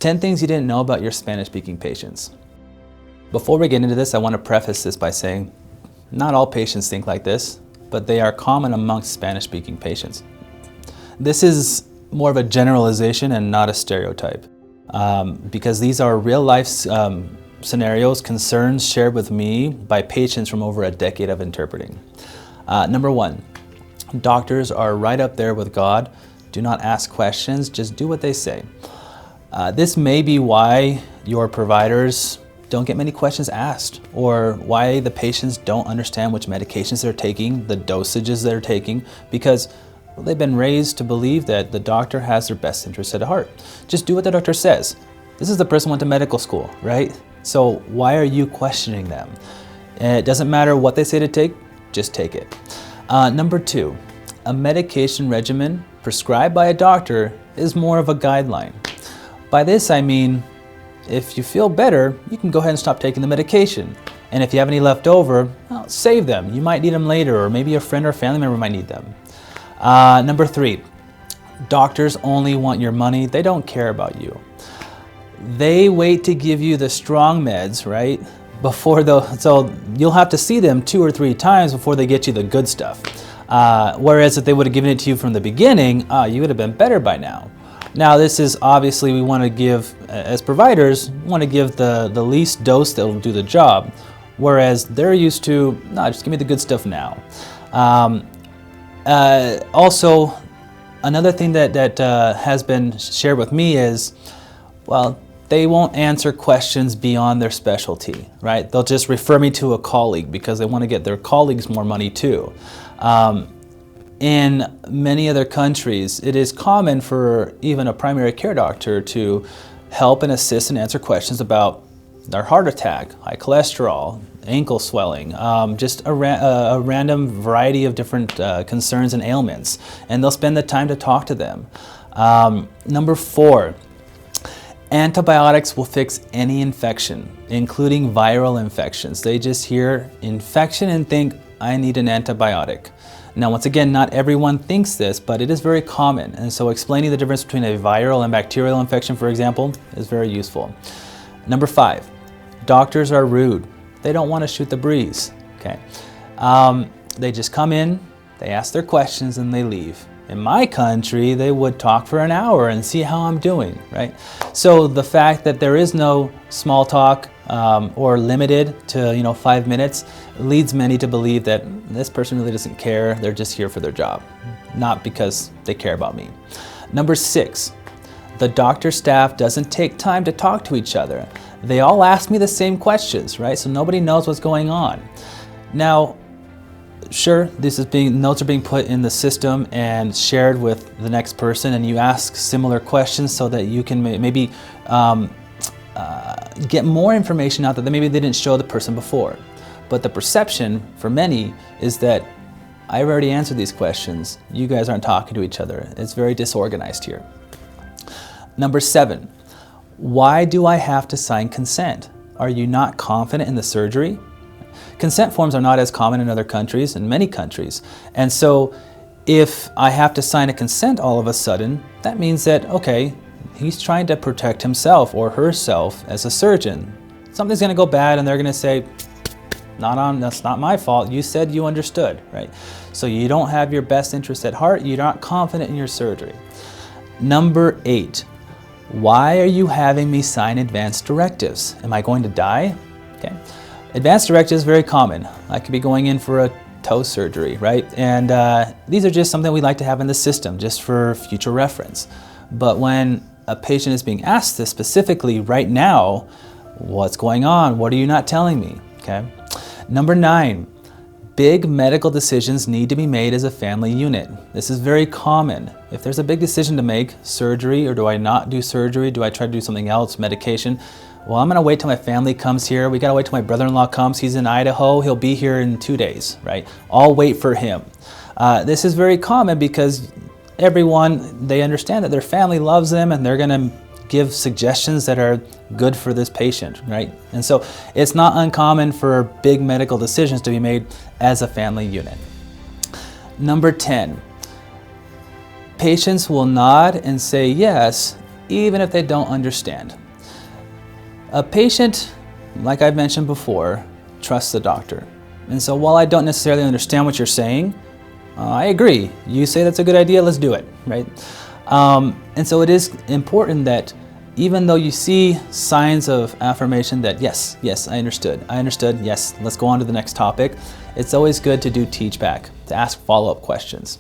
10 things you didn't know about your Spanish-speaking patients. Before we get into this, I want to preface this by saying not all patients think like this, but they are common amongst Spanish-speaking patients. This is more of a generalization and not a stereotype, because these are real-life scenarios, concerns shared with me by patients from over a decade of interpreting. Number one, doctors are right up there with God. Do not ask questions, just do what they say. This may be why your providers don't get many questions asked, or why the patients don't understand which medications they're taking, the dosages they're taking, because they've been raised to believe that the doctor has their best interest at heart. Just do what the doctor says. This is the person who went to medical school, right? So why are you questioning them? It doesn't matter what they say to take, just take it. Number two, a medication regimen prescribed by a doctor is more of a guideline. By this I mean, if you feel better, you can go ahead and stop taking the medication. And if you have any left over, well, save them. You might need them later, or maybe a friend or family member might need them. Number three, doctors only want your money. They don't care about you. They wait to give you the strong meds, right? So you'll have to see them 2 or 3 times before they get you the good stuff. Whereas if they would have given it to you from the beginning, you would have been better by now. Now this is obviously, we want to give, as providers, we want to give the least dose that will do the job. Whereas they're used to, no, just give me the good stuff now. Also, another thing that has been shared with me is, well, they won't answer questions beyond their specialty, right? They'll just refer me to a colleague because they want to get their colleagues more money too. In many other countries, it is common for even a primary care doctor to help and assist and answer questions about their heart attack, high cholesterol, ankle swelling, just a random variety of different concerns and ailments. And they'll spend the time to talk to them. Number four, antibiotics will fix any infection, including viral infections. They just hear infection and think, I need an antibiotic. Now, once again, not everyone thinks this, but it is very common. And so explaining the difference between a viral and bacterial infection, for example, is very useful. Number five, doctors are rude. They don't want to shoot the breeze, okay? They just come in, they ask their questions, and they leave. In my country, they would talk for an hour and see how I'm doing, right? So the fact that there is no small talk or limited to 5 minutes leads many to believe that this person really doesn't care. They're just here for their job, not because they care about me. Number six, the doctor staff doesn't take time to talk to each other. They all ask me the same questions, right? So nobody knows what's going on. Now, sure, notes are being put in the system and shared with the next person, and you ask similar questions so that you can maybe get more information out that maybe they didn't show the person before. But the perception for many is that I've already answered these questions. You guys aren't talking to each other. It's very disorganized here. Number seven, why do I have to sign consent? Are you not confident in the surgery? Consent forms are not as common in other countries, in many countries. And so if I have to sign a consent all of a sudden, that means that, okay, he's trying to protect himself or herself as a surgeon. Something's gonna go bad and they're gonna say, that's not my fault. You said you understood, right? So you don't have your best interest at heart. You're not confident in your surgery. Number eight, why are you having me sign advanced directives? Am I going to die? Okay. Advanced directives is very common. I could be going in for a toe surgery, right? And these are just something we like to have in the system just for future reference. But when a patient is being asked this specifically right now, what's going on? What are you not telling me? Okay. Number nine, big medical decisions need to be made as a family unit. This is very common. If there's a big decision to make, surgery, or do I not do surgery? Do I try to do something else, medication? Well, I'm gonna wait till my family comes here. We gotta wait till my brother-in-law comes. He's in Idaho. He'll be here in 2 days, right? I'll wait for him. This is very common because everyone, they understand that their family loves them and they're gonna give suggestions that are good for this patient, right? And so it's not uncommon for big medical decisions to be made as a family unit. Number 10, patients will nod and say yes even if they don't understand. A patient, like I've mentioned before, trusts the doctor. And so while I don't necessarily understand what you're saying, I agree. You say that's a good idea, let's do it, right? And so it is important that even though you see signs of affirmation that yes, I understood, yes, let's go on to the next topic, it's always good to do teach back, to ask follow-up questions.